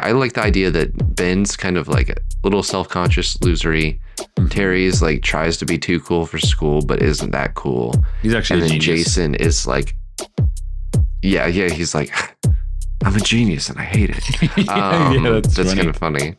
I like the idea that Ben's kind of like a little self-conscious, losery. Terry's like tries to be too cool for school, but isn't that cool. He's actually and a then genius. Jason is like, yeah, he's like, I'm a genius and I hate it. That's kind of funny.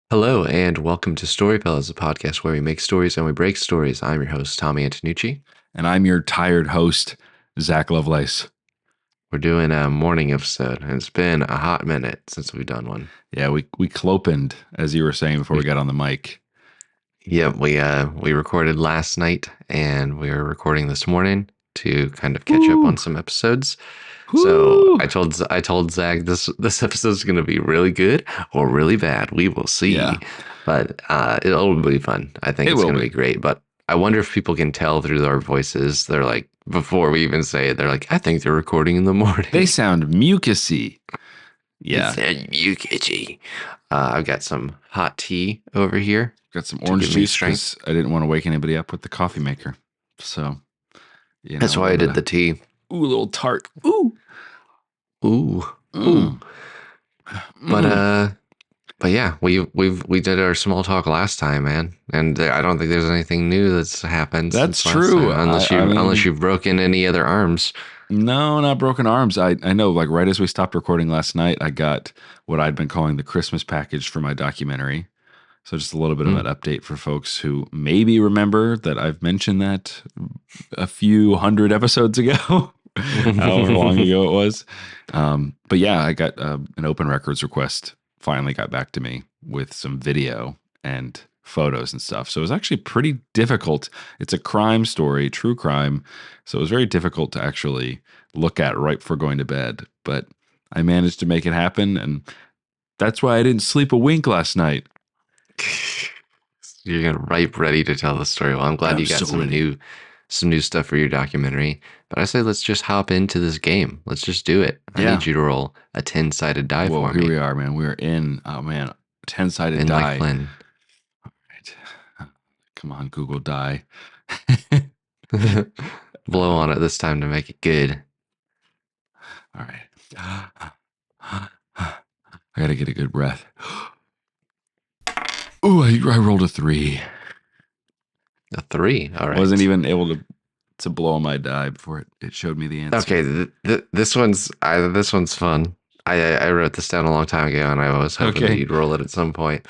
Hello and welcome to StoryFellas, a podcast where we make stories and we break stories. I'm your host, Tommy Antonucci. And I'm your tired host, Zach Lovelace. We're doing a morning episode, and it's been a hot minute since we've done one. Yeah, we clopened, as you were saying before we got on the mic. Yeah, we recorded last night, and we are recording this morning to kind of catch up on some episodes. So I told Zach this episode is going to be really good or really bad. We will see. Yeah. But it'll be fun. I think it's going to be great. But I wonder if people can tell through our voices. They're like, before we even say it, they're like, I think they're recording in the morning. They sound mucusy. Yeah. They sound mucusy. I've got some hot tea over here. Got some orange juice because I didn't want to wake anybody up with the coffee maker. So, that's why I did the tea. Ooh, a little tart. Ooh. But yeah, we did our small talk last time, man, and I don't think there's anything new that's happened. That's true, unless you've broken any other arms. No, not broken arms. I know, like right as we stopped recording last night, I got what I'd been calling the Christmas package for my documentary. So just a little bit of an update for folks who maybe remember that I've mentioned that a few hundred episodes ago. However long ago it was. But yeah, I got an open records request finally got back to me with some video and photos and stuff. So it was actually pretty difficult. It's a crime story, true crime. So it was very difficult to actually look at right before going to bed. But I managed to make it happen. And that's why I didn't sleep a wink last night. You're ready to tell the story. Well, I'm glad you got some new stuff for your documentary. But I say let's just hop into this game. Let's just do it. I need you to roll a 10-sided die for me. Here we are, man. We are in, 10-sided die. Like Flynn. All right. Come on, Google die. Blow on it this time to make it good. All right. I got to get a good breath. Ooh, I rolled a 3. A 3. All right. I wasn't even able to blow my die before it showed me the answer. Okay, this one's fun. I wrote this down a long time ago, and I was hoping that you'd roll it at some point.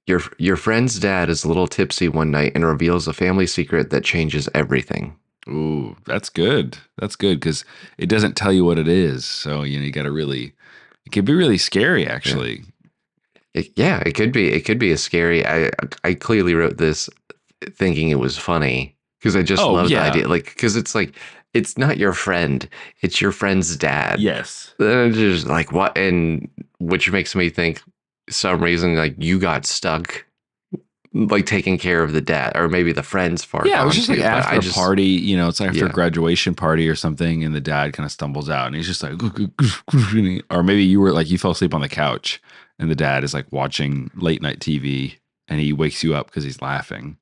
Your friend's dad is a little tipsy one night and reveals a family secret that changes everything. Ooh, that's good. That's good because it doesn't tell you what it is. So you got to it can be really scary, actually. Yeah. It could be a scary. I clearly wrote this thinking it was funny because I just love the idea. Like, because it's like, it's not your friend, it's your friend's dad. Yes. Then it's just like, what? And which makes me think some reason like you got stuck like taking care of the dad, or maybe the friend's far. Yeah, it was just like after a party, it's after a graduation party or something, and the dad kind of stumbles out and he's just like, or maybe you fell asleep on the couch and the dad is like watching late night TV and he wakes you up because he's laughing,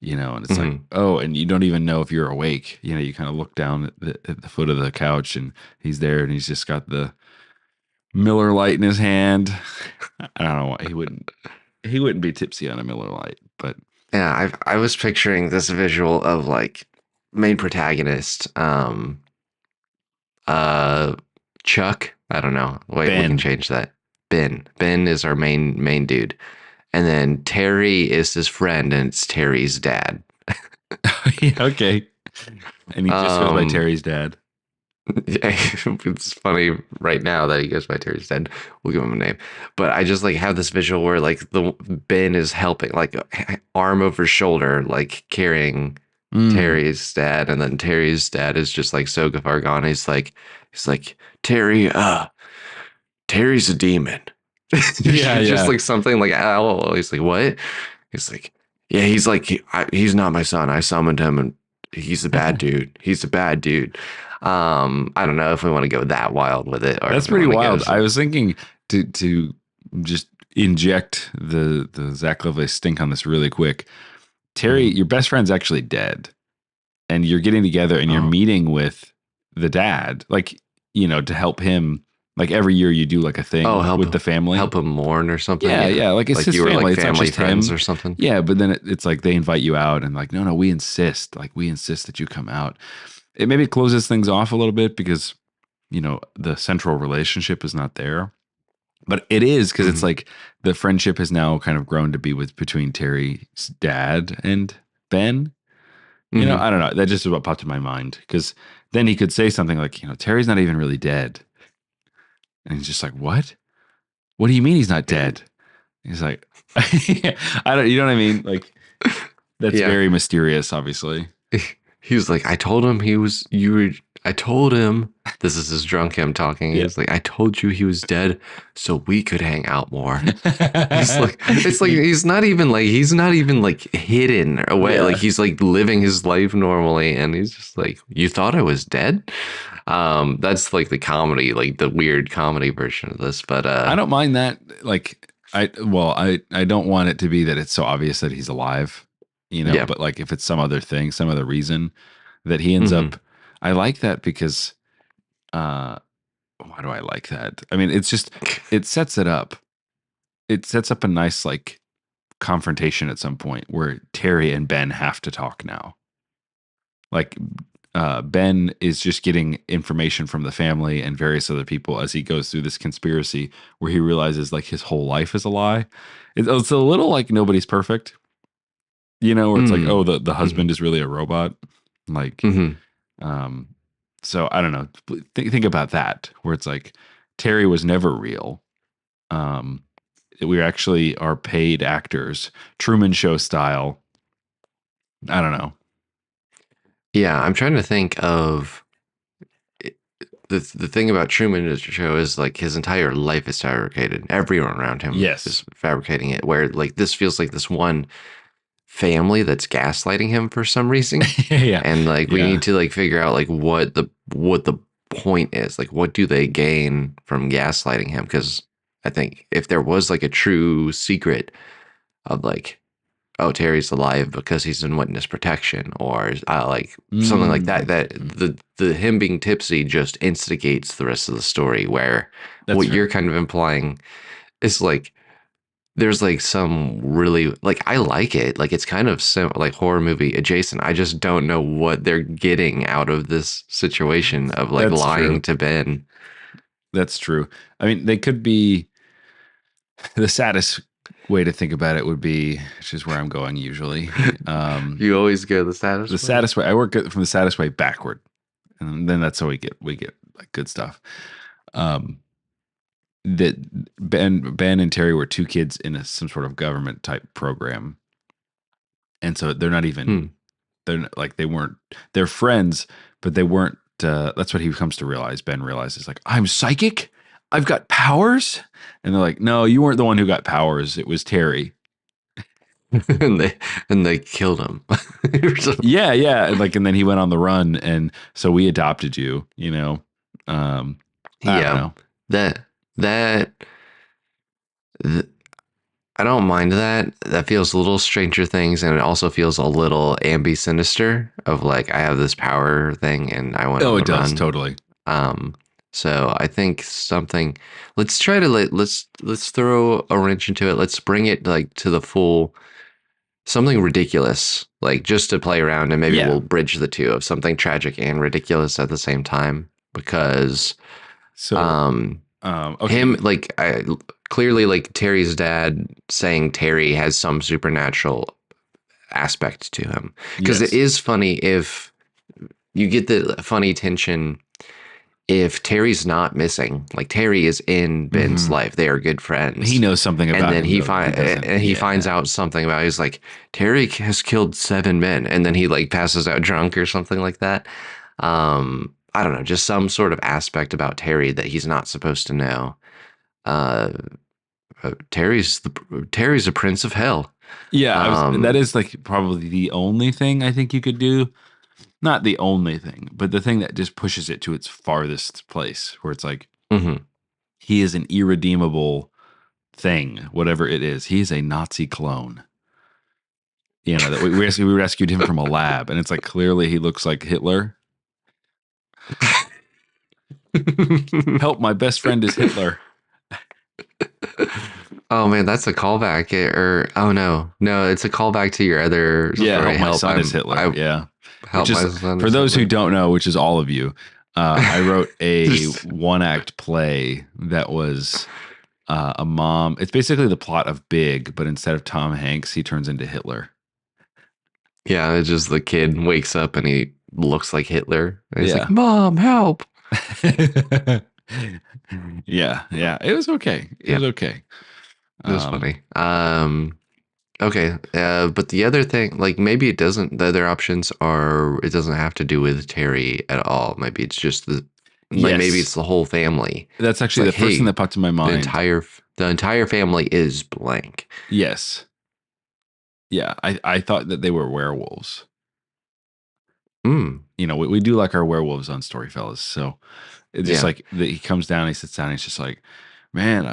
and it's like, oh, and you don't even know if you're awake. You kind of look down at the foot of the couch and he's there and he's just got the Miller Lite in his hand. I don't know why he wouldn't be tipsy on a Miller Lite, but yeah, I was picturing this visual of like main protagonist, Chuck. I don't know. Wait, Ben. We can change that. Ben is our main dude. And then Terry is his friend, and it's Terry's dad. Okay. And he just goes by Terry's dad. It's funny right now that he goes by Terry's dad. We'll give him a name. But I just like have this visual where like the Ben is helping, like arm over shoulder, like carrying Terry's dad, and then Terry's dad is just like so far gone. He's like Terry, Terry's a demon. Just like something like, oh, he's like, what? He's like, yeah, he's like, he's not my son. I summoned him and he's a bad dude. He's a bad dude. I don't know if we want to go that wild with it or That's if we pretty want to go. wild. I was thinking to just inject the Zach Lovelace stink on this really quick. Terry, Mhm. your best friend's actually dead, and you're getting together and you're Oh, meeting with the dad, like, to help him. Like every year you do like a oh, thing with the family. help him mourn or something. Yeah, Yeah, yeah, like it's like his you were like family. It's not family just friends him. or something. Yeah, but then it's like they invite you out and like, no, no, we insist. Like we insist that you come out. It maybe closes things off a little bit because the central relationship is not there. But it is because it's Hmm. like the friendship has now kind of grown to be with between Terry's dad and Ben. Hmm. I don't know. That just is what popped in my mind because then he could say something like, Terry's not even really dead. And he's just like, what? What do you mean he's not dead? He's like, I don't, you know what I mean? Like, that's Yeah. very mysterious, obviously. He was like, I told him he was, you were, I told him, this is his drunk him talking. He Yeah. was like, I told you he was dead so we could hang out more. He's like, it's like, he's not even like hidden away. Like Yeah, he's like living his life normally. And he's just like, you thought I was dead? That's like the comedy, like the weird comedy version of this. But, I don't mind that. Like, I don't want it to be that it's so obvious that he's alive, yeah. but like if it's some other thing, some other reason that he ends Hmm. up, I like that because, uh, why do I like that? I mean, it's just, it sets it up. It sets up a nice like confrontation at some point where Terry and Ben have to talk now. Like Ben is just getting information from the family and various other people as he goes through this conspiracy where he realizes like his whole life is a lie. It's a little like Nobody's Perfect, where it's like, Mm. oh, the Hmm. husband is really a robot. Like, Hmm. um, so I don't know. Think about that, where it's like Terry was never real. Um, we actually are paid actors, Truman Show style. I don't know. Yeah. I'm trying to think of the thing about Truman Show is like his entire life is fabricated. Everyone around him Yes. is fabricating it. Where like this feels like this one family that's gaslighting him for some reason, Yeah. and like we Yeah. need to like figure out like what the point is. Like what do they gain from gaslighting him? Because I think if there was like a true secret of like, oh, Terry's alive because he's in witness protection, or like something like that. That Mm. the him being tipsy just instigates the rest of the story. Where That's what fair. you're kind of implying is like there's like some really like I like it. Like it's kind of like horror movie adjacent. I just don't know what they're getting out of this situation of like That's lying true. to Ben. That's true. I mean, they could be the saddest way to think about it would be, which is where I'm going usually. You always go the status The way. saddest way. I work from the saddest way backward, and then that's how we get like good stuff. Um, that Ben and Terry were two kids in some sort of government type program, and so they're not even Hmm. like they weren't they're friends, but they weren't. That's what he comes to realize. Ben realizes like I'm psychic. I've got powers, and they're like, no, you weren't the one who got powers. It was Terry. and they killed him. Yeah, yeah, and then he went on the run, and so we adopted you. I don't Yeah, know. that that th- I don't mind that. That feels a little Stranger Things, and it also feels a little ambi sinister of like I have this power thing and I went Oh, on it the does run. totally. Um, so I think something. Let's try to let's throw a wrench into it. Let's bring it like to the full something ridiculous, like just to play around, and maybe Yeah. we'll bridge the two of something tragic and ridiculous at the same time because So, um him okay. like I clearly like Terry's dad saying Terry has some supernatural aspect to him because it Yes. is funny if you get the funny tension if Terry's not missing, like Terry is in Ben's Hmm. life, they are good He friends, knows something and about then him though that he doesn't. he finds Yeah. out something about. He's like Terry has killed 7 men, and then he like passes out drunk or something like that. I don't know, just some sort of aspect about Terry that he's not supposed to know. Uh, Terry's a prince of hell. Yeah. That Um, is like probably the only thing I think you could do. not the only thing, but the thing that just pushes it to its farthest place, where it's like Mm-hmm. he is an irredeemable thing, whatever it is. He is a Nazi clone. You know, that we rescued him from a lab, and it's like clearly he looks like Hitler. Help, my best friend is Hitler. Oh man, that's a callback. Or oh no, it's a callback to your other Yeah, story. help, my Help, son is Hitler. I Yeah. help Which is, my son. for Is those who Hitler. don't know, which is all of you, I wrote a Just- one act play that was a mom. It's basically the plot of Big, but instead of Tom Hanks, he turns into Hitler. yeah, it's just the kid wakes up and he looks like Hitler. And he's like, Yeah. "Mom, help!" Yeah. It was okay. It Yeah, was okay. it was funny. Okay, but the other thing, like maybe it doesn't. The other options are it doesn't have to do with Terry at all. Maybe it's just like maybe Yes. it's the whole family. That's It's actually like, the first thing hey, that popped in my mind. the entire family is blank. Yes. Yeah. I thought that they were werewolves. Mm, You know, we do like our werewolves on StoryFellas. So it's just yeah. like he comes down, he sits down, and he's just like, man,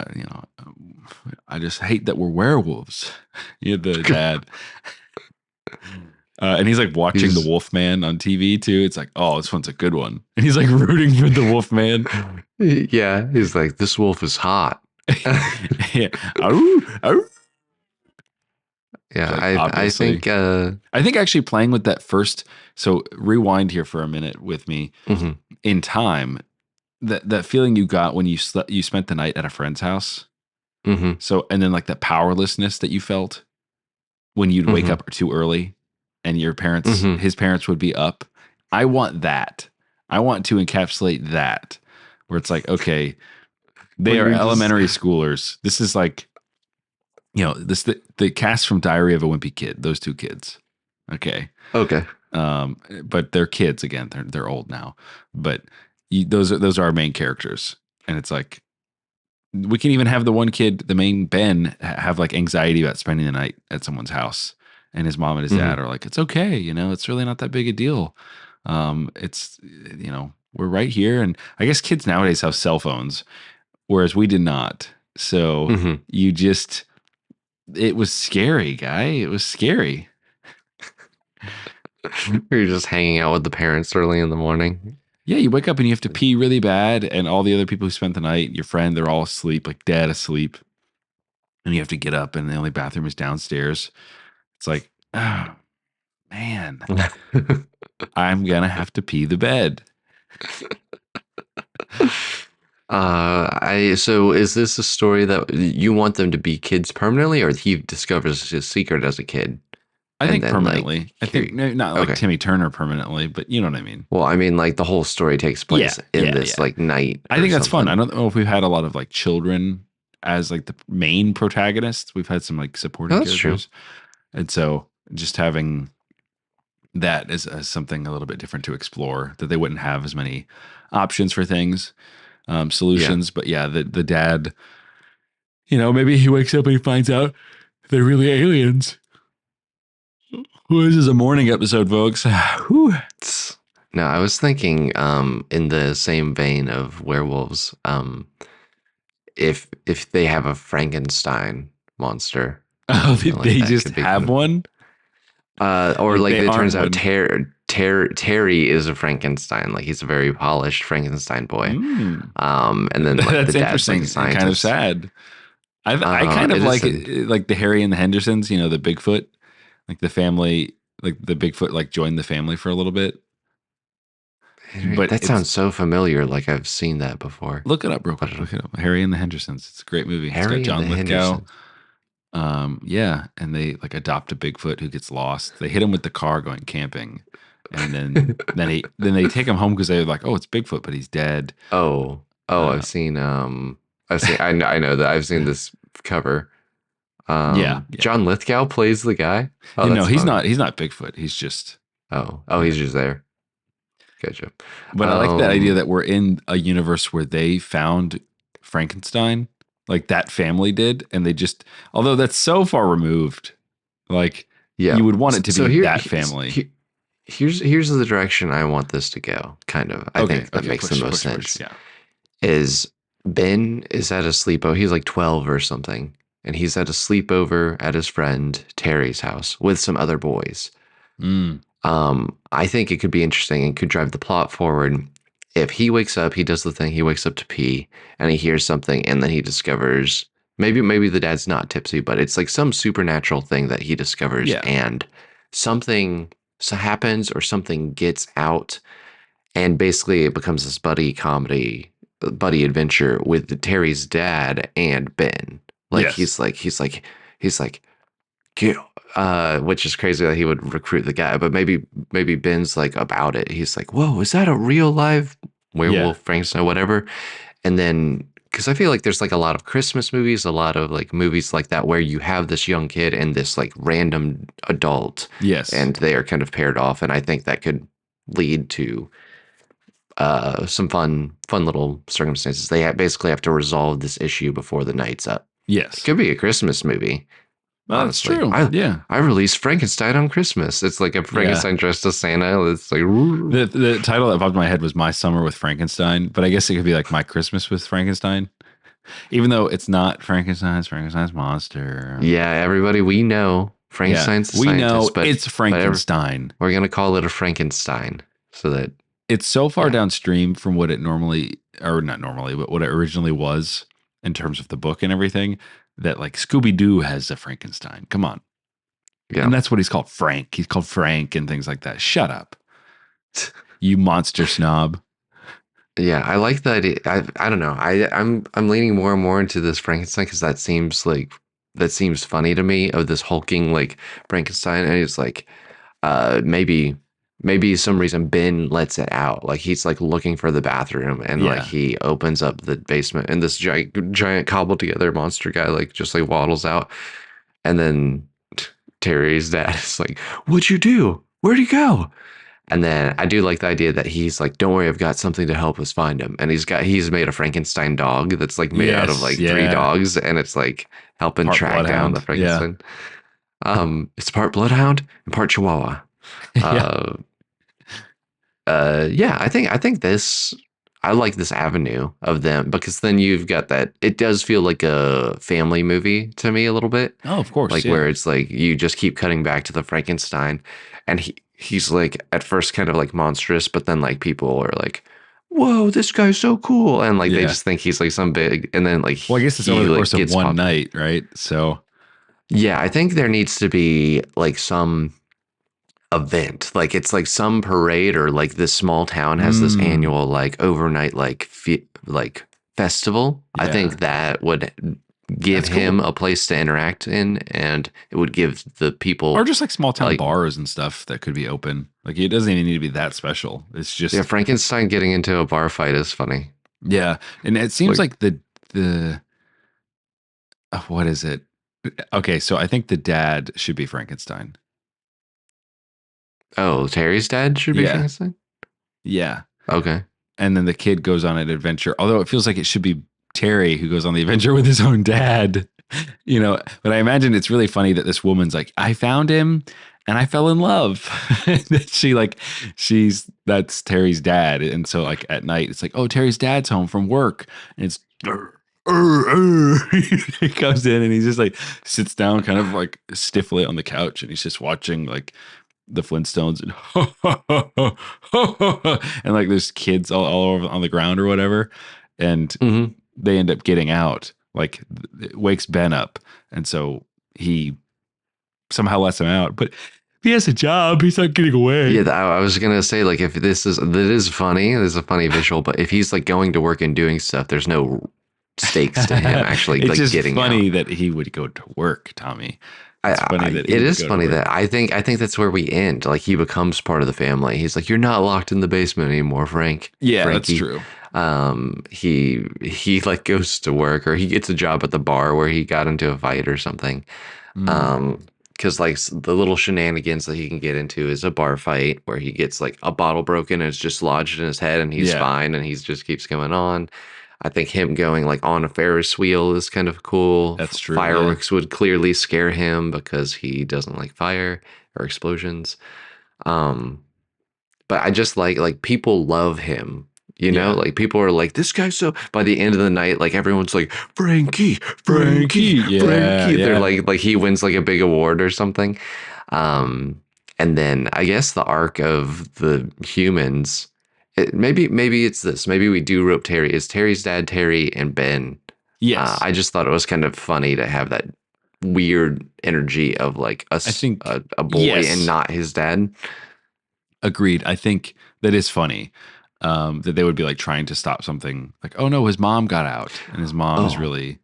I just hate that we're werewolves. You're the dad. And he's like watching the He's Wolfman on TV too. It's like, oh, this one's a good one. And he's like rooting for the Wolfman. yeah. He's like, this wolf is hot. Yeah. Arr, arr. Yeah, Like, I obviously. think I think actually playing with that first, so rewind here for a minute with me mhm, in time, that feeling you got when you spent the night at a friend's house. mhm, So, and then like that powerlessness that you felt when you'd wake mhm, up too early and mhm. his parents would be up. I want that. I want to encapsulate that where it's like, okay, Well, they are you're just elementary schoolers. This is like, the cast from Diary of a Wimpy Kid, those two kids. Okay. okay. But they're kids again. They're old now, but those are our main characters. And it's like, we can even have the one kid, the main Ben, have like anxiety about spending the night at someone's house, and his mom and his Mhm. dad are like, "It's okay, it's really not that big a deal. It's we're right here." And I guess kids nowadays have cell phones, whereas we did not. So Mhm. it was scary, guy. It was scary. You're just hanging out with the parents early in the morning. Yeah, you wake up and you have to pee really bad, and all the other people who spent the night, your friend, they're all asleep, like dead asleep, and you have to get up, and the only bathroom is downstairs. It's like, oh, man, I'm gonna have to pee the bed. I so is this a story that you want them to be kids permanently, or he discovers his secret as a kid I and think then like permanently. I think carry? not like Okay. Timmy Turner permanently, but you know what I mean. Well, I mean, like the whole story takes Yeah, place in yeah, this yeah. like night I or think that's fun. I something. don't know if we've had a lot of like children as like the main protagonists. We've had some like Oh, supporting that's true. characters, and so just having that as something a little bit different to explore, that they wouldn't have as many options for things, Yeah. solutions. But yeah, the dad, maybe he wakes up and he finds out they're really aliens. Well, this is a morning episode, folks. Whew. No, I was thinking in the same vein of werewolves, if they have a Frankenstein monster, Oh, I feel like they that just could be have kind of one? or Like like they it aren't turns out one. Terry is a Frankenstein, like he's a very polished Frankenstein boy. Mm. And then like the That's dad's like a interesting and kind of scientist. sad. I kind of It is like sad. it, like the Harry and the Hendersons, the Bigfoot, like the family, like the Bigfoot, like joined the family for a little bit. But That sounds so familiar, like I've seen that before. look it up real But quick. Look it up. Harry and the Hendersons. It's a great movie. It's got Harry and the John Lithgow. Hendersons. Yeah, and they like adopt a Bigfoot who gets lost. They hit him with the car going camping, and then they take him home because they're like, oh, it's Bigfoot, but he's dead. Oh, Uh, I know that I've seen this cover. yeah. John Lithgow plays the guy. Oh, No, that's he's funny. not. He's not Bigfoot. He's just. Oh, Yeah. he's just there. Gotcha. But I like that idea that we're in a universe where they found Frankenstein, like that family did, and they just, although that's so far removed, like Yeah. you would want it to So be here, that family. here's the direction I want this to go. Kind of, I Okay, think that okay, makes the push, most push, push. sense. Yeah. Is Ben is at a sleepover. He's like 12 or something, and he's at a sleepover at his friend Terry's house with some other boys. Mm, I think it could be interesting and could drive the plot forward. If he wakes up, he does the thing, he wakes up to pee and he hears something and then he discovers maybe the dad's not tipsy, but it's like some supernatural thing that he discovers yeah. and something happens or something gets out and basically it becomes this buddy adventure with Terry's dad and Ben. Like Yes. he's like which is crazy that he would recruit the guy, but maybe Ben's like about it. He's like, "Whoa, is that a real live Yeah. werewolf, Frankenstein, whatever?" And then because I feel like there's like a lot of Christmas movies, a lot of like movies like that where you have this young kid and this like random adult, Yes. and they are kind of paired off, and I think that could lead to some fun little circumstances. They basically have to resolve this issue before the night's up. It Yes. could be a Christmas movie. Well, that's Honestly, true. I Yeah. I released Frankenstein on Christmas. It's like a Yeah. Frankenstein dressed as Santa. It's like, The title that popped in my head was My Summer with Frankenstein, but I guess it could be like My Christmas with Frankenstein, even though it's not Frankenstein's monster. yeah, everybody, we know Yeah, Frankenstein's a we know scientist, but it's Frankenstein. we're gonna call it a Frankenstein so that It's so far yeah, downstream from what it normally, or not normally, but what it originally was in terms of the book and everything, that like Scooby Doo has a Frankenstein. Come on. yeah. And that's what he's called, Frank. He's called Frank and things like that. Shut up, you monster snob. Yeah, I like the idea. I don't know. I'm leaning more and more into this Frankenstein because that seems funny to me of this hulking like Frankenstein, and it's like maybe some reason Ben lets it out. Like he's like looking for the bathroom and like Yeah. he opens up the basement and this giant cobbled together monster guy like just like waddles out and then Terry's dad is like, "What'd you do? Where'd he go?" And then I do like the idea that he's like, "Don't worry, I've got something to help us find him." And he's made a Frankenstein dog that's like made out of Yes. like three Yeah. dogs and it's like helping Part track down the bloodhound. Yeah. Frankenstein. It's part bloodhound and part chihuahua. Yeah. Uh, yeah, I think this I like this avenue of them because then you've got that it does feel like a family movie to me a little bit. Oh, of course. Like where Yeah. it's like you just keep cutting back to the Frankenstein and he's like at first kind of like monstrous, but then like people are like, "Whoa, this guy's so cool." And like they Yeah. just think he's like some big and then like Well, I guess it's over he the like course of gets one popular. night, right? So, Yeah, I think there needs to be like some event. Like it's like some parade or like this small town has this mm, annual like overnight like festival. I yeah, think that would give that's him cool. a place to interact in and it would give the Or people just like small town like bars and stuff that could be open. Like it doesn't even need to be that special. It's yeah, just, Frankenstein getting into a bar fight is funny. yeah. And it seems Like, like the what is it? Okay, so I think the dad should be Frankenstein. oh, Terry's dad should be Yeah. Frankenstein? Yeah. Okay. And then the kid goes on an adventure. Although it feels like it should be Terry who goes on the adventure with his own dad. But I imagine it's really funny that this woman's like, I found him and I fell in love. That that's Terry's dad. And so like at night, it's like, oh, Terry's dad's home from work. And it's he comes in and he just like sits down kind of like stiffly on the couch and he's just watching like the Flintstones and like there's kids all over on the ground or whatever. And Hmm. they end up getting out. Like it wakes Ben up. And so he somehow lets him out. But if he has a job, he's not getting away. Yeah, I was gonna say like if that is funny, there's a funny visual, but if he's like going to work and doing stuff, there's no stakes to him actually It's like just getting out. funny that he would go to work, Tommy. It's funny that he It would is go to funny work. that I think that's where we end. Like he becomes part of the family. He's like, "You're not locked in the basement anymore, Yeah, that's Frankie." true. He like goes to work or he gets a job at the bar where he got into a fight or something. Mm, Um, because like the little shenanigans that he can get into is a bar fight where he gets like a bottle broken and it's just lodged in his head and he's yeah, fine and he's just keeps going on. I think him going like on a Ferris wheel is kind of cool. that's true. Yeah. Fireworks would clearly scare him because he doesn't like fire or explosions. Um, but I just like people love him. You know, Yeah. like people are like, this guy's so. By the end of the night, like everyone's like, Frankie, Frankie. Frankie, Yeah. Frankie. They're Yeah. like he wins like a big award or something. Um, and then I guess the arc of the humans, maybe it's this. Maybe we do rope Terry. Is Terry's dad Terry and Ben? Yes. I just thought it was kind of funny to have that weird energy of like I think, a boy and yes. not his dad. Agreed. I think that is funny. That they would be like trying to stop something like, oh no, his mom got out and his mom is Oh, really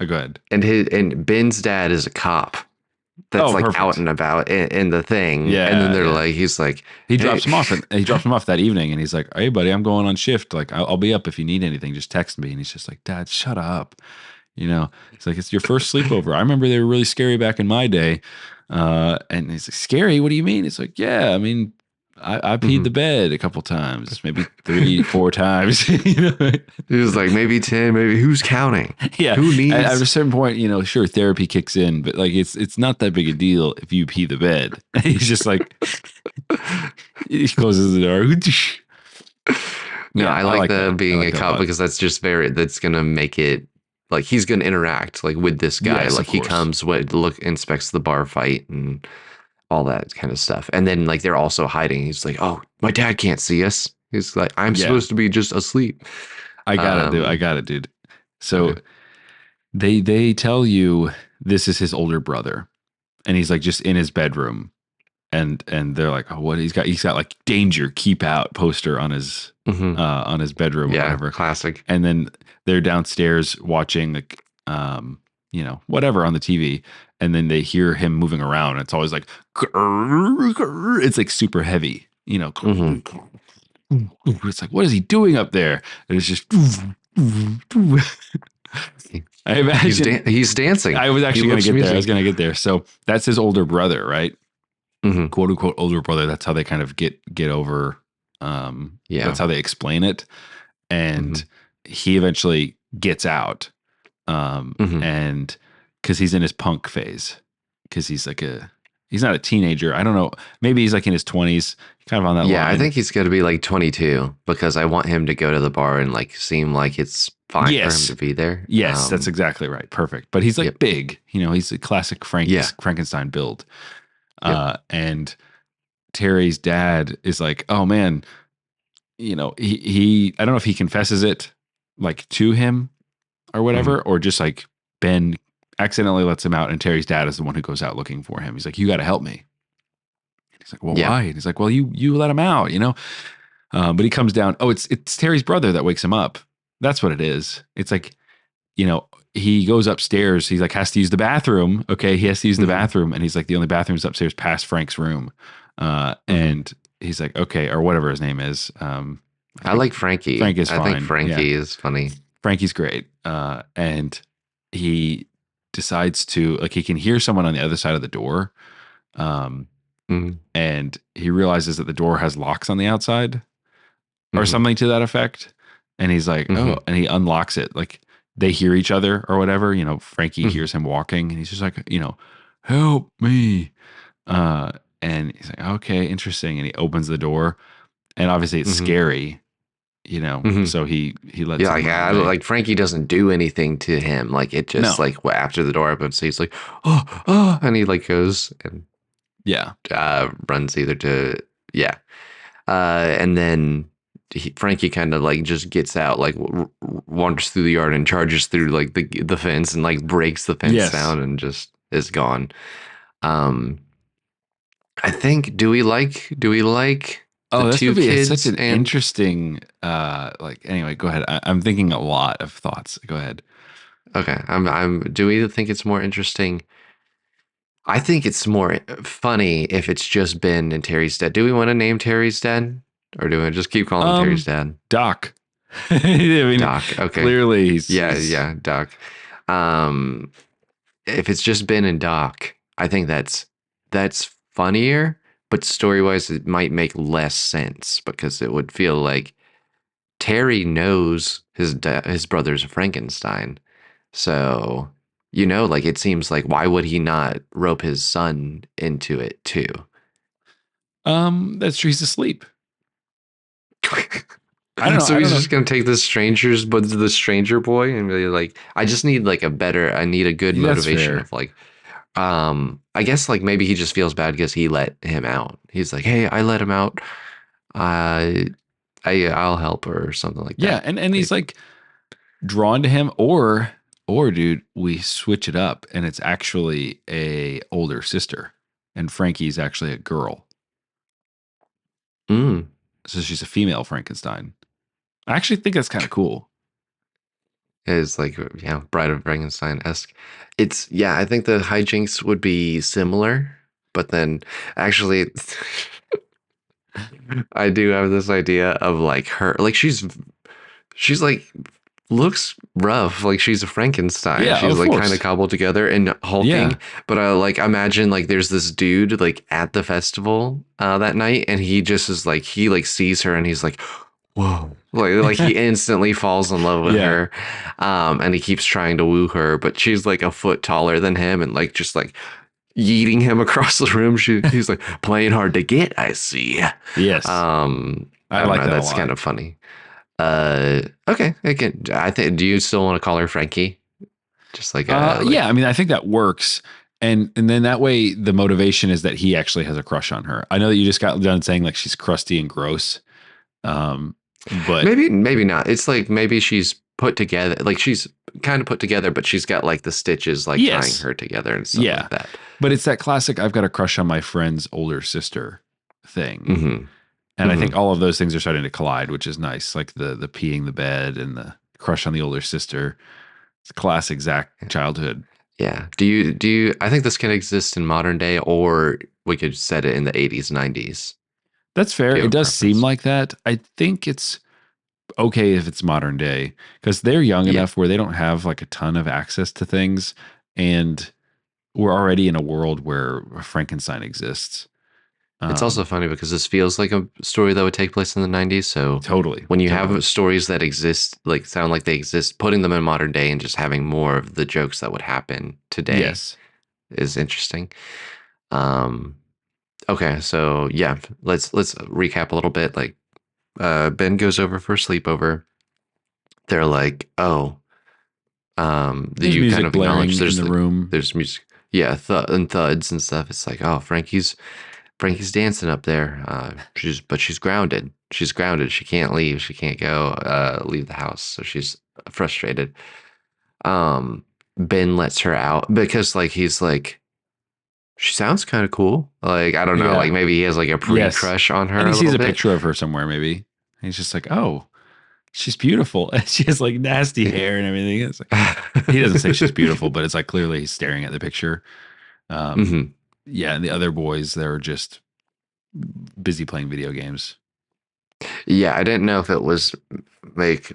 go ahead. and Ben's dad is a cop that's Oh, like out perfect. and about in the thing, and then Yeah, they're yeah. like, he's like, He hey, drops him off and he drops him off that evening and he's like, hey buddy, I'm going on shift. Like I'll be up if you need anything. Just text me. And he's just like, Dad, shut up. You know, it's like, it's your first sleepover. I remember they were really scary back in my day. And he's like, scary? What do you mean? It's like, yeah, I mean, I peed mhm. the bed a couple times, maybe 3, 4 times. You know? He was like, maybe 10, maybe who's counting? Yeah. Who At a needs? certain point, you know, sure, therapy kicks in, but like it's not that big a deal if you pee the bed. He's just like he closes the door. No, Yeah, I I like like the that. I being like a that a cop lot. because that's gonna make it like he's gonna interact like with this guy. Yes, of Like he course. comes, inspects the bar fight and all that kind of stuff. And then like they're also hiding. He's like, oh, my dad can't see us. He's like, I'm Yeah. supposed to be just asleep. I got it, dude. I Um, got it, dude. So okay. they tell you this is his older brother, and he's like just in his bedroom, and they're like, oh, what he's got like danger, keep out poster Hmm. on his bedroom or Yeah, whatever, classic. and then they're downstairs watching like you know whatever on the TV, and then they hear him moving around. It's always like it's like super heavy, you know. Hmm. It's like, what is he doing up there? And it's just I imagine He's dancing. I was He actually going to loves get there. I was music. going to get there. So that's his older brother, right? Hmm. Quote unquote older brother. That's how they kind of get over. Yeah. That's how they explain it. Hmm. And he eventually gets out. Hmm. And because he's in his punk phase, because he's not a teenager. I don't know. Maybe he's like in his 20s, kind of on that Yeah, I line. think he's going to be like 22 because I want him to go to the bar and like seem like it's fine for him Yes. to be there. Yes, that's exactly right. Perfect. But he's Yep. like big. You know, he's a classic Yeah. Frankenstein build. Yep. And Terry's dad is like, oh man, you know, he I don't know if he confesses it like to him or Hmm. whatever, or just like Ben accidentally lets him out and Terry's dad is the one who goes out looking for him. He's like, you got to help me. And he's like, well, Yeah. why? And he's like, well, you let him out, you know? But he comes down. Oh, it's Terry's brother that wakes him up. That's what it is. It's like, you know, he goes upstairs. He's like, has to use the bathroom. Okay. He has to use the Hmm. bathroom. And he's like, the only bathroom's upstairs past Frank's room. Hmm. And he's like, okay, or whatever his name is. I I think like Frankie. Frank is I think fine. Yeah. Frankie is funny. Frankie's great. And he decides to, like, he can hear someone on the other side of the door. Um, Hmm. and he realizes that the door has locks on the outside or Hmm. something to that effect. And he's like, oh, Hmm. and he unlocks it. Like they hear each other or whatever. You know, Frankie Hmm. hears him walking and he's just like, you know, help me. Uh, and he's like, okay, interesting. And he opens the door and obviously it's Hmm. scary, you know, Hmm. so he lets Yeah, him like run I away. like Frankie doesn't do anything to him. Like it just No. like after the door opens, he's like, oh, oh, and he like goes and Yeah. runs either to yeah, and then Frankie kind of like just gets out, like wanders through the yard and charges through like the fence and like breaks the fence Yes. down and just is gone. Um, I think do we like the Oh, that's two gonna be such kids an and interesting like anyway, go ahead. I'm thinking a lot of thoughts. Go ahead. okay, I'm do we think it's more interesting? I think it's more funny if it's just Ben and Terry's dad. Do we want to name Terry's dad? Or do we just keep calling him Terry's Um dad? Doc. I mean, Doc. Okay. clearly Yeah, he's yeah, Doc. Um, if it's just Ben and Doc, I think that's funnier, but story-wise it might make less sense because it would feel like Terry knows his brother's Frankenstein. So, you know, like it seems like why would he not rope his son into it too? that's true. He's asleep. I don't know. So I don't he's know. just gonna take the stranger boy and be like, I just need like I need a good That's motivation fair. of like, I guess like maybe he just feels bad because he let him out. He's like, hey, I let him out. Uh, I'll help or something like Yeah, that. and he's Like, like drawn to him, or dude, we switch it up and it's actually a older sister, and Frankie's actually a girl, mm, so she's a female Frankenstein. I actually think that's kind of cool. is like yeah, Bride of Frankenstein esque. It's yeah, I think the hijinks would be similar, but then actually, I do have this idea of like her, like she's like looks rough, like she's a Frankenstein. Yeah, She's of like kind of course. cobbled together and Yeah, hulking. But I like imagine like there's this dude like at the festival that night, and he just is like he like sees her and he's like, whoa. Like he instantly falls in love with yeah, her, and he keeps trying to woo her, but she's like a foot taller than him, and like just like yeeting him across the room. He's like playing hard to get. I see. yes, I I don't like know. that a That's kind lot. of funny. Okay. Again, I think. Do you still want to call her Frankie? Just like Yeah, I mean, I think that works. And then that way the motivation is that he actually has a crush on her. I know that you just got done saying like she's crusty and gross. But maybe not. It's like maybe she's put together. Like she's kind of put together, but she's got like the stitches like tying yes, her together and stuff yeah. like that. But it's that classic I've got a crush on my friend's older sister thing. Mm-hmm. And I Mm-hmm. think all of those things are starting to collide, which is nice. Like the peeing the bed and the crush on the older sister. It's classic Zach childhood. Yeah. Do you? I think this can exist in modern day, or we could set it in the 80s, 90s. That's fair. Do you It have a does seem preference? like that. I think it's okay if it's modern day because they're young Yeah. enough where they don't have like a ton of access to things. And we're already in a world where Frankenstein exists. It's also Um, funny because this feels like a story that would take place in the 90s. So totally, when you have totally. stories that exist, like sound like they exist, putting them in modern day and just having more of the jokes that would happen today Yes. is interesting. Um, okay, so yeah, let's recap a little bit. Like, Ben goes over for a sleepover. They're like, oh, There's you kind music of acknowledge blaring in the room. there's music, yeah, and thuds and stuff. It's like, oh, Frankie's dancing up there. She's grounded. She's grounded. She can't leave. She can't go leave the house. So she's frustrated. Ben lets her out because like he's like she sounds kind of cool. Like I don't know. Like Yeah. maybe he has like a pre Yes. crush on And her he a sees little a bit. picture of her somewhere, maybe. He's just like, oh, she's beautiful. And she has like nasty hair and everything. It's like, he doesn't say she's beautiful, but it's like clearly he's staring at the picture. Um, hmm yeah. And the other boys, they're just busy playing video games. Yeah, I didn't know if it was like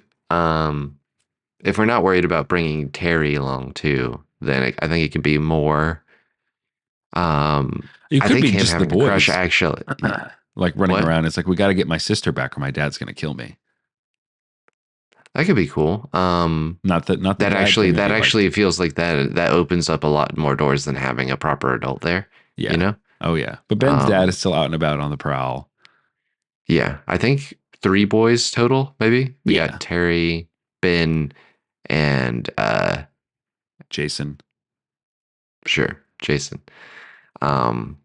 if we're not worried about bringing Terry along too, then I think it can be more. It I could think be him just the having a crush boys actually. like running What? around. It's like, we got to get my sister back or my dad's going to kill me. That could be cool. Not the dad thing that That we liked. actually feels like that opens up a lot more doors than having a proper adult there. You Yeah. know? Oh, yeah. But Ben's dad is Um, still out and about on the prowl. yeah, I think three boys total. Maybe we got Yeah. Terry, Ben, and Jason. sure, Jason. Um,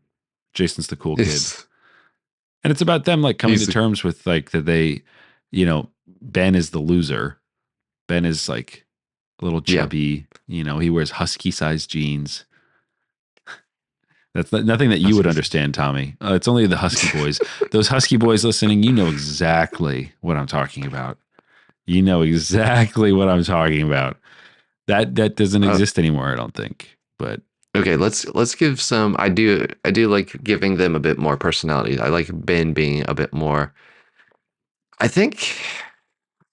Jason's the cool kid. is And it's about them like coming to he's terms with like that they, Ben is the loser. Ben is like a little yeah. chubby, he wears husky sized jeans. That's nothing that you would Huskies. understand, Tommy. It's only the husky boys. Those husky boys listening, you know exactly what I'm talking about. You know exactly what I'm talking about. That doesn't Oh, exist anymore, I don't think. But okay, let's give some. I do like giving them a bit more personality. I like Ben being a bit more. I think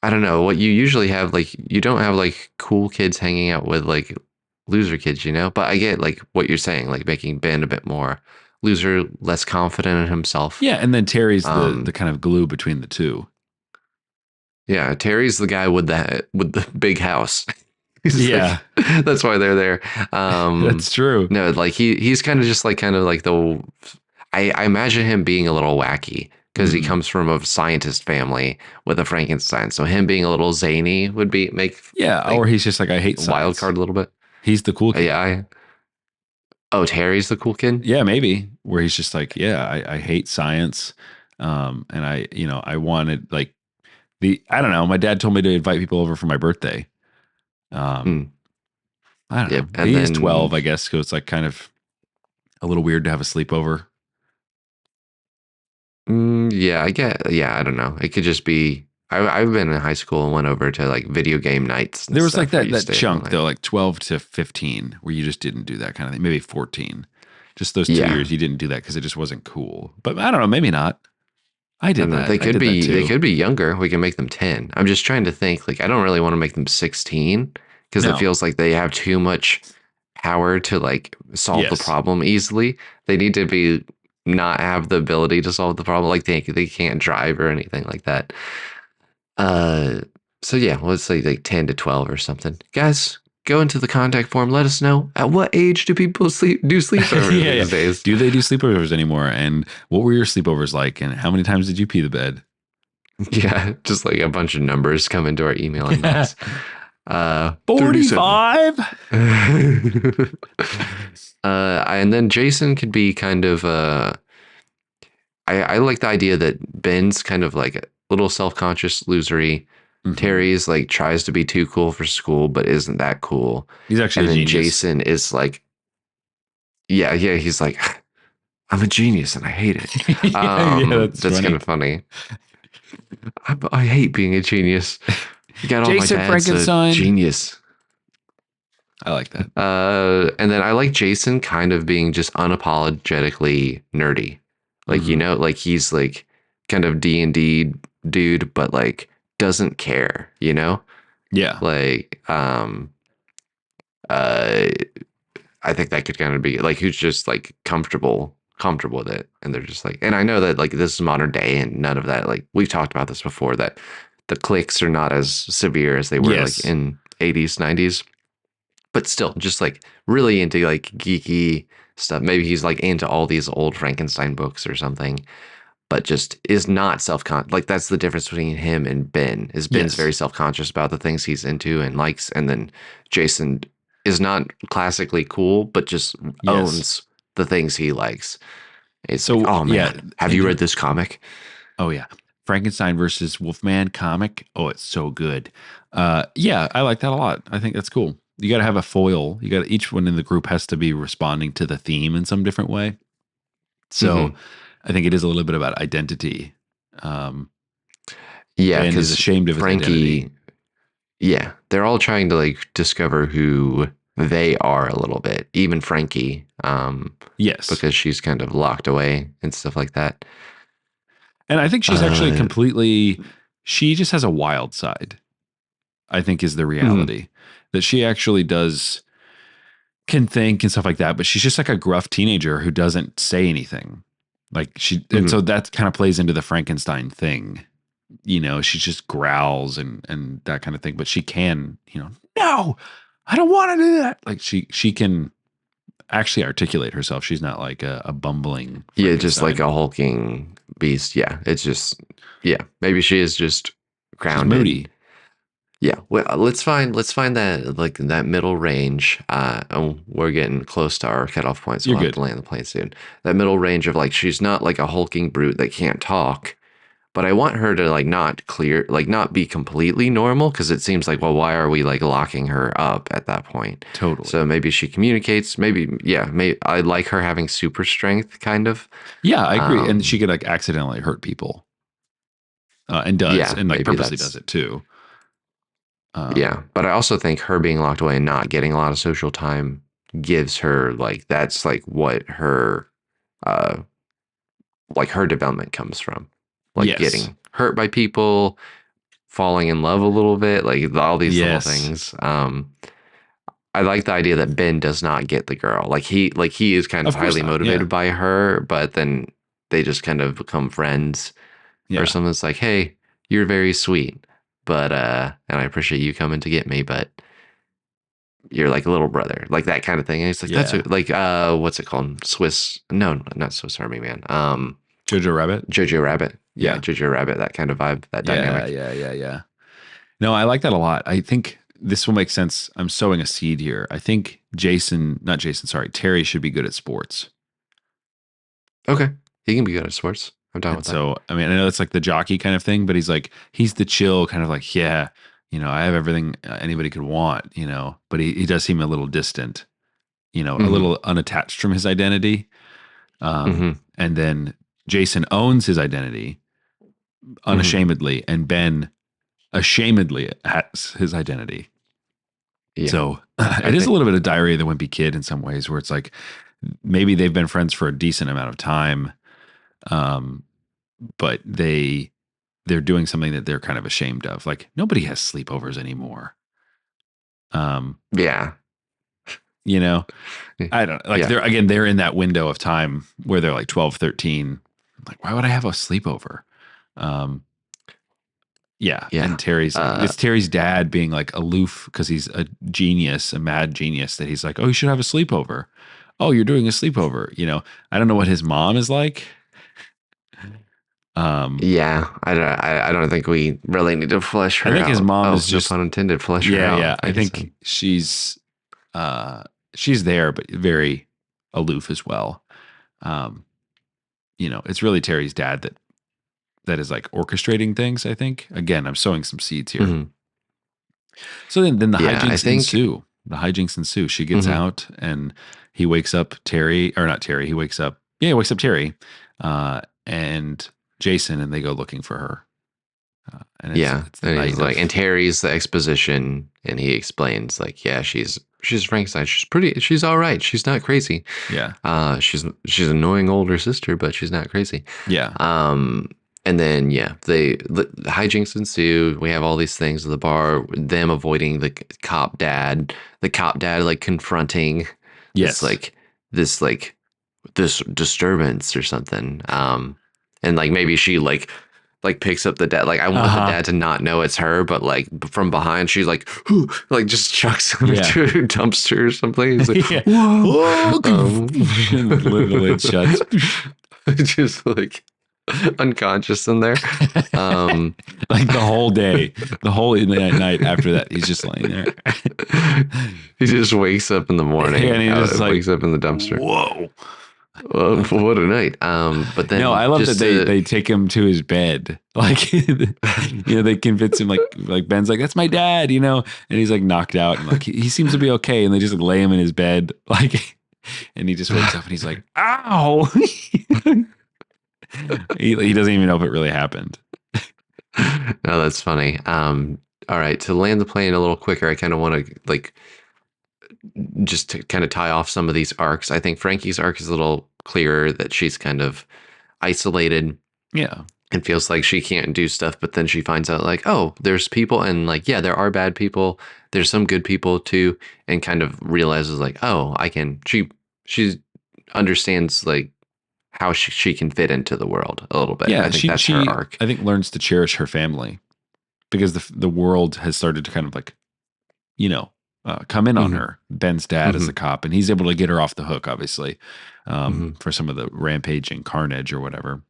I don't know what you usually have. Like you don't have like cool kids hanging out with like loser kids, you know. But I get like what you're saying, like making Ben a bit more loser, less confident in himself. yeah, and then Terry's the Um, kind of glue between the two. yeah, Terry's the guy with the big house. He's like Yeah, that's why they're there. that's true. No, like he's kind of just like kind of like the I imagine him being a little wacky because he comes from a scientist family with a Frankenstein. So him being a little zany would be make Yeah, or like he's just like, I hate wild science. card a little bit. He's the cool kid. Yeah. Oh, Terry's the cool kid. Yeah, maybe where he's just like, yeah, I hate science. And I wanted like I don't know. My dad told me to invite people over for my birthday. Hmm. I don't know. Yep. And He is then 12, I guess. So it's like kind of a little weird to have a sleepover. yeah, I get. Yeah, I don't know. It could just be. I've been in high school and went over to like video game nights and There was like stuff where you that stay up all chunk night. though, like 12 to 15, where you just didn't do that kind of thing. Maybe 14. Just those 2 years Yeah, you didn't do that because it just wasn't cool. But I don't know, maybe not. I I did don't know. that. I did that They too. could be younger. We can make them 10. I'm just trying to think. Like, I don't really want to make them 16 because it No. feels like they have too much power to like solve the Yes. problem easily. They need to be not have the ability to solve the problem. Like they can't drive or anything like that. Uh, so yeah, let's say like 10 to 12 or something. Guys, go into the contact form. Let us know at what age do people do sleepovers Yeah, yeah. these days. Do they do sleepovers anymore? And what were your sleepovers like? And how many times did you pee the bed? Yeah, just like a bunch of numbers come into our email inbox. 37. 45? And then Jason could be kind of I like the idea that Ben's kind of like a little self-conscious losery. Mhm. Terry's like tries to be too cool for school but isn't that cool. He's actually And a then genius. Jason is like yeah, he's like I'm a genius and I hate it. Yeah, that's That's kind funny. of funny. I hate being a genius. You got all my Jason dad's a Frankenstein. genius. I like that. And then I like Jason kind of being just unapologetically nerdy. Like, Hmm. like he's like kind of D&D dude, but like doesn't care, Yeah. Like, uh, I think that could kind of be like, who's just like comfortable with it. And they're just like, and I know that like this is modern day and none of that, like we've talked about this before, that the cliques are not as severe as they were like Yes. in 80s, 90s, but still just like really into like geeky stuff. Maybe he's like into all these old Frankenstein books or something, but just is not like that's the difference between him and Ben. Is Ben's Yes. very self-conscious about the things he's into and likes, and then Jason is not classically cool, but just Yes. owns the things he likes. It's like, So oh yeah, man, have you read this comic? oh yeah, Frankenstein versus Wolfman comic. Oh, it's so good. Yeah, I like that a lot. I think that's cool. You got to have a foil. You got each one in the group has to be responding to the theme in some different way. So Mm-hmm. I think it is a little bit about identity. Um, Yeah, Ben is because ashamed of his identity. Frankie, yeah, they're all trying to like discover who they are a little bit. Even Frankie, Yes. because she's kind of locked away and stuff like that. And I think she's actually Uh, she just has a wild side, I think is the mhm, reality. That she actually can think and stuff like that, but she's just like a gruff teenager who doesn't say anything. And mhm. so that kind of plays into the Frankenstein thing. She just growls and that kind of thing, but she can, no, I don't want to do that. Like she can actually articulate herself. She's not like a bumbling Yeah, just like Frankenstein. a hulking beast. Yeah, it's just yeah. Maybe she is just She's grounded. moody. Yeah. Well, let's find that like that middle range. Oh, we're getting close to our cutoff point, so You're we'll have to good. land the plane soon. That middle range of like she's not like a hulking brute that can't talk, but I want her to like not be completely normal because it seems like, well, why are we like locking her up at that point? So Totally. maybe she communicates. Maybe yeah. Maybe I like her having super strength, kind of. Yeah, I agree. And she Um, could like accidentally hurt people. And does, yeah, and like maybe purposely does that's it too. Um, yeah. But I also think her being locked away and not getting a lot of social time gives her like that's what uh her development comes from, like yes. getting hurt by people, falling in love a little bit, like all these little Yes. things. I like the idea that Ben does not get the girl. He is kind of Of course highly not. Yeah. motivated by her, but then they just kind of become friends or Yeah. something's like, "Hey, you're very sweet, but and I appreciate you coming to get me, but you're like a little brother." Like that kind of thing. And it's like Yeah. like what's it called? Swiss No, not Swiss Army Man. Jojo Rabbit. Jojo Rabbit. yeah, Yeah. Ginger Rabbit, that kind of vibe, that Yeah, dynamic. yeah, yeah, yeah. No, I like that a lot. I think this will make sense. I'm sowing a seed here. I think not Jason, sorry, Terry should be good at sports. Okay, he can be good at sports. I'm down And with that. so, I mean, I know it's like the jockey kind of thing, but he's the chill kind of like, yeah, I have everything anybody could want, but he does seem a little distant, a Mm-hmm. little unattached from his identity. Mm-hmm. And then Jason owns his identity Mm-hmm. unashamedly, and Ben ashamedly has his identity. Yeah, So I it is a think. little bit of Diary of the Wimpy Kid in some ways, where it's like maybe they've been friends for a decent amount of time, um, but they're doing something that they're kind of ashamed of. Like nobody has sleepovers anymore. Um, Yeah, you know, I don't like yeah, they're in that window of time where they're like 12, 13. Like, why would I have a sleepover? Um, yeah. yeah. And Terry's like, it's Terry's dad being like aloof because he's a genius, a mad genius, that he's like, oh, you should have a sleepover. Oh, you're doing a sleepover. I don't know what his mom is like. Um, Yeah, I don't think we really need to flesh I her think his out. mom Oh, is no just, pun intended. Flesh her yeah, out. yeah. I Like I said. think uh, she's there, but very aloof as well. Um, it's really Terry's dad that is like orchestrating things. I think, again, I'm sowing some seeds here. Mhm. So then the Yeah, I hijinks think. ensue. The hijinks ensue. She gets Mhm. out and he wakes up Terry, or not Terry. He wakes up Terry, and Jason, and they go looking for her. And it's Yeah, it's the and he's night like, and of, Terry's the exposition, and he explains like, yeah, she's Frankenstein. She's pretty. She's all right. She's not crazy. yeah, She's an annoying older sister, but she's not crazy. yeah, Um, and then yeah, the hijinks ensue. We have all these things at the bar. Them avoiding cop dad. The cop dad like confronting this yes, like this like this disturbance or something. And like maybe she like picks up the dad. Like I uh want the huh, dad to not know it's her, but like from behind, she's like, like just chucks him yeah, into a dumpster or something. He's like, yeah. whoa, Oh, um, the lid shuts. just like unconscious in there. Um, Like the whole day, the whole night after that, he's just laying there. he just wakes up in the morning. And he just like, Wakes up in the dumpster. whoa. What a night. But No, then I love that just to they take him to his bed. Like, they convince him like Ben's like, that's my dad, and he's like knocked out and like he seems to be okay. And they just like, lay him in his bed. Like, and he just wakes up and he's like, ow. He doesn't even know if it really happened. no, that's funny. All right, to land the plane a little quicker, I kind of want to like just to kind of tie off some of these arcs. I think Frankie's arc is a little clearer that she's kind of isolated Yeah. and feels like she can't do stuff, but then she finds out like, oh, there's people and like, yeah, there are bad people. There's some good people too, and kind of realizes like, oh, I can. She understands like how she can fit into the world a little bit. Yeah. I think that's her arc. I think learns to cherish her family because the world has started to kind of like, you know, come in on Hmm. her. Ben's dad is Hmm. a cop, and he's able to get her off the hook, obviously, Hmm. for some of the rampaging carnage or whatever.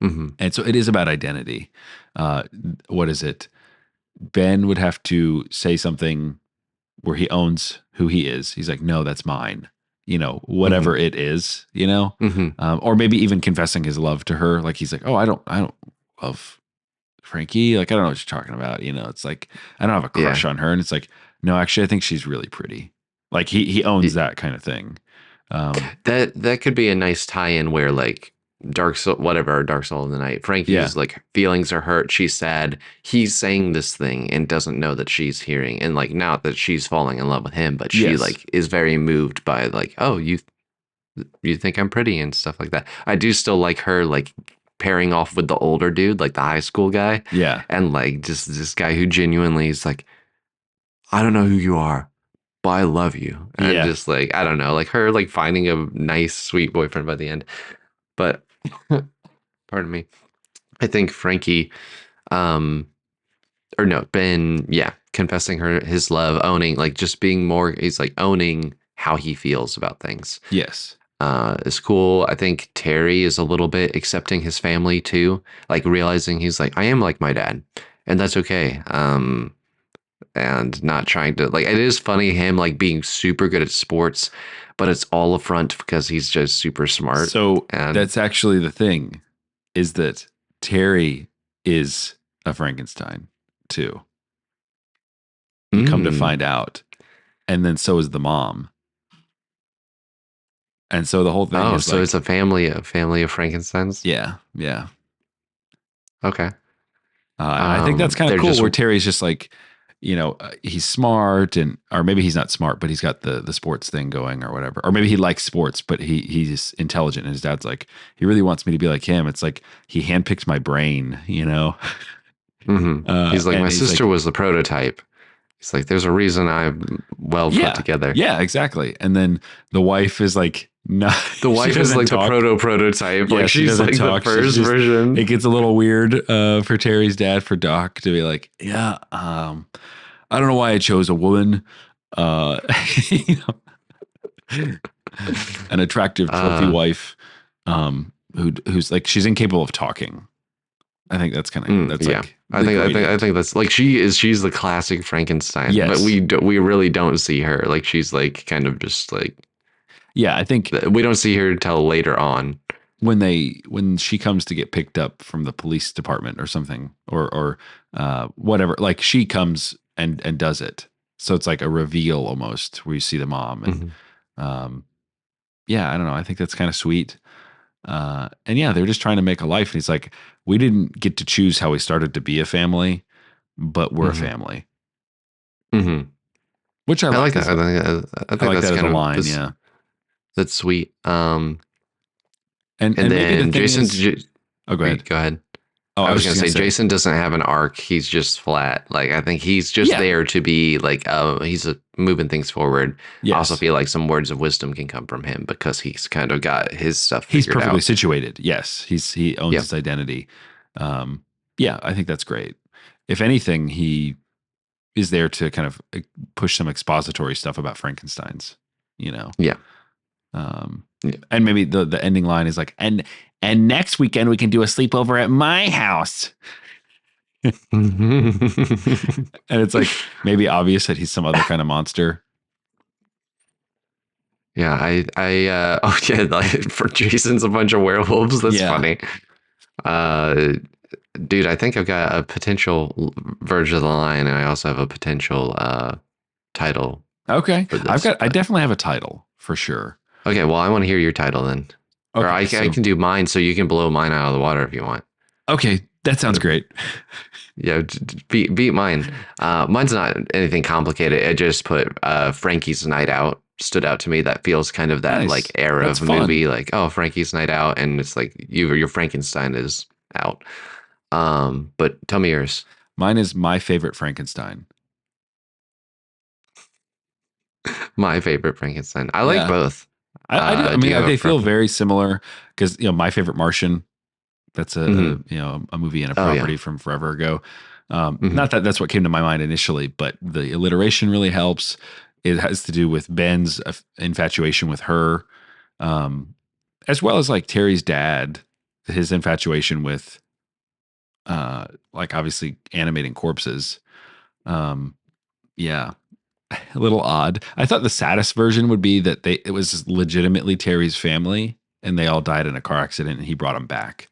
Hmm. And so it is about identity. Uh, what is it? Ben would have to say something where he owns who he is. He's like, no, that's mine. Hmm. Whatever it is, Hmm. or maybe even confessing his love to her. Like he's like, oh, I don't love Frankie. Like, I don't know what you're talking about. It's like, I don't have a crush Yeah. on her. And it's like, no, actually, I think she's really pretty. Like he owns that kind of thing. That could be a nice tie-in where like Dark Soul, whatever, Dark Soul in the Night. Yeah. Frankie's like feelings are hurt. She's sad. He's saying this thing and doesn't know that she's hearing. And like not that she's falling in love with him, but she Yes. like is very moved by like, oh, you think I'm pretty and stuff like that. I do still like her like pairing off with the older dude, like the high school guy, Yeah. and like just this guy who genuinely is like, I don't know who you are, but I love you. And Yeah. just like, I don't know, like her like finding a nice, sweet boyfriend by the end. But pardon me. I think Frankie, um, or no, Ben, yeah, confessing his love, owning, like just being more, he's like owning how he feels about things. Yes. is cool. I think Terry is a little bit accepting his family too, like realizing he's like, I am like my dad, and that's okay. And not trying to like, it is funny him like being super good at sports, but it's all a front because he's just super smart. So And that's actually the thing, is that Terry is a Frankenstein too. You come to mm, find out. And then so is the mom. And so the whole thing oh, is so it's like, a family of Frankenstein's. yeah, yeah. Okay. And I think that's kind of They're cool just where Terry's just like, he's smart and, or maybe he's not smart, but he's got the sports thing going or whatever. Or maybe he likes sports, but he's intelligent. And his dad's like, he really wants me to be like him. It's like, he handpicked my brain, you know? He's like, my And he's sister like, was the prototype. He's like, there's a reason I'm well put yeah, together. yeah, exactly. And then the wife is like, no, The she wife is doesn't like the talk. prototype. Yeah, Like she she's doesn't like the talk. She's first just, version. it gets a little weird for Terry's dad, for Doc to be like, yeah, I don't know why I chose a woman, uh, you know, an attractive trophy Uh, wife, who's like, she's incapable of talking. I think that's yeah. like the I gradient. think that's like she's the classic Frankenstein, but Yes. we really don't see her. Like she's like kind of just like Yeah. I think we don't see her till later on. when she comes to get picked up from the police department or something, or whatever, like she comes and does it. So it's like a reveal almost, where you see the mom. And Mhm. um, yeah, I don't know. I think that's kind of sweet. And yeah, they're just trying to make a life. And he's like, we didn't get to choose how we started to be a family, but we're a Mhm. family, Mhm. which I I like like that. as a, I I think like that's that as a kind of line. this Yeah. that's sweet. And And maybe the then thing Jason, is, oh, go ahead. go ahead. Oh, I I was was gonna just going say to say, Jason doesn't have an arc. He's just flat. Like I think he's just yeah, there to be like he's moving things forward. I also yes. feel like some words of wisdom can come from him because he's kind of got his stuff He's figured perfectly out. situated. Yes, he owns Yep. his identity. Um, yeah, I think that's great. If anything, he is there to kind of push some expository stuff about Frankenstein's. You know, Yeah. um, Yeah. and maybe the ending line is like, and next weekend we can do a sleepover at my house. And it's like maybe obvious that he's some other kind of monster. Yeah. Oh yeah. Like, for Jason's a bunch of werewolves. That's Yeah. funny. Uh, dude, I think I've got a potential version of the line, and I also have a potential title Okay. for this. I But definitely have a title for sure. okay, well, I want to hear your title then. Or Okay. I So, can do mine so you can blow mine out of the water if you want. okay. That sounds great. Yeah, beat mine. Mine's not anything complicated. I just put Frankie's Night Out stood out to me. That feels kind of that like Nice. era That's of fun. movie, like oh Frankie's Night Out, and it's like your Frankenstein is out. But tell me yours. Mine is My Favorite Frankenstein. My favorite Frankenstein. I like Yeah. both. I do. I Do mean, you have a they feel preference? very similar because, My Favorite Martian, that's Mm-hmm. a movie and a Oh yeah. property from forever ago. Mm-hmm. Not that that's what came to my mind initially, but the alliteration really helps. It has to do with Ben's infatuation with her, um, as well as like Terry's dad, his infatuation with, like obviously animating corpses. Um, yeah, a little odd. I thought the saddest version would be that it was legitimately Terry's family and they all died in a car accident and he brought them back.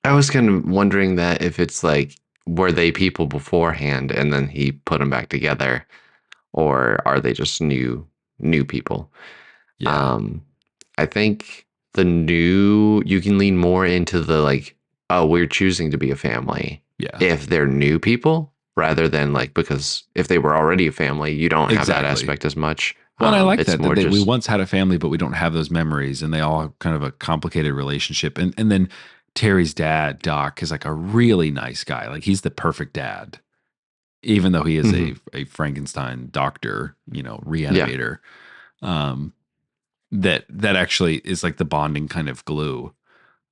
I was kind of wondering that if it's like were they people beforehand and then he put them back together, or are they just new people? Yeah. Um, I think the new you can lean more into the like, oh, we're choosing to be a family Yeah. if they're new people rather than like because if they were already a family, you don't have that Exactly. aspect as much. Well, and I like It's that more we just once had a family, but we don't have those memories, and they all have kind of a complicated relationship. And then Terry's dad, Doc, is like a really nice guy. Like he's the perfect dad, even though he is mhm, a Frankenstein doctor, yeah. reanimator. Um, that actually is like the bonding kind of glue.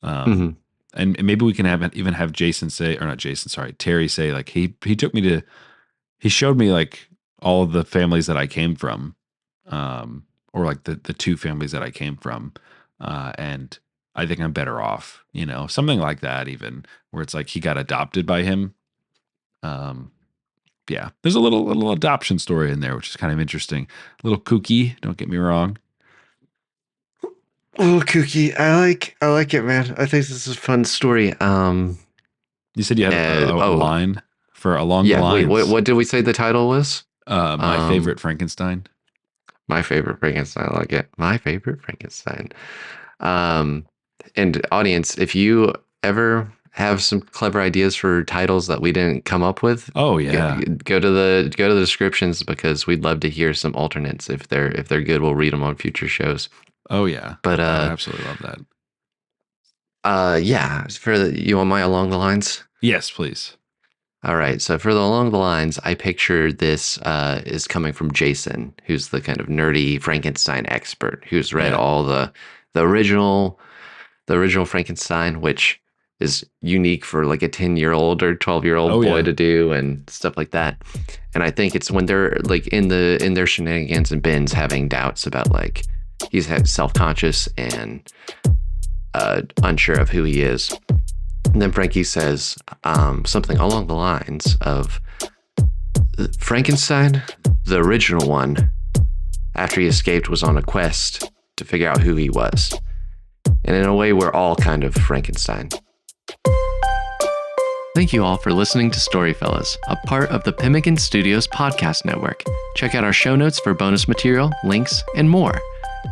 Um, Mhm. and maybe we can even have Jason say, or not Jason, sorry, Terry say, like he took me to, he showed me like all of the families that I came from, or like the two families that I came from, and I think I'm better off, something like that, even where it's like he got adopted by him. Yeah, there's a little adoption story in there, which is kind of interesting, a little kooky. Don't get me wrong. A little kooky. I like it, man. I think this is a fun story. You said you had a line for Along the yeah. Wait, Lines. what did we say the title was? My favorite Frankenstein. My favorite Frankenstein. I like it. My favorite Frankenstein. And audience, if you ever have some clever ideas for titles that we didn't come up with, Oh yeah, go to the descriptions, because we'd love to hear some alternates. If they're good, we'll read them on future shows. oh yeah. But I absolutely love that. yeah, you want my Along the Lines? Yes, please. All right. So for the Along the Lines, I picture this is coming from Jason, who's the kind of nerdy Frankenstein expert, who's read all the original Frankenstein, which is unique for like a 10-year-old or 12-year-old boy to do and stuff like that. And I think it's when they're like in their shenanigans and bins, having doubts about, like, he's self-conscious and unsure of who he is. And then Frankie says something along the lines of, Frankenstein, the original one, after he escaped, was on a quest to figure out who he was. And in a way, we're all kind of Frankenstein. Thank you all for listening to StoryFellas, a part of the Pemmican Studios podcast network. Check out our show notes for bonus material, links, and more.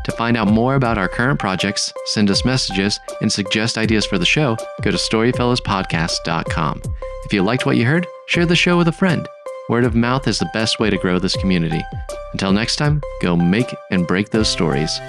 To find out more about our current projects, send us messages, and suggest ideas for the show, go to StoryFellasPodcast.com. If you liked what you heard, share the show with a friend. Word of mouth is the best way to grow this community. Until next time, go make and break those stories.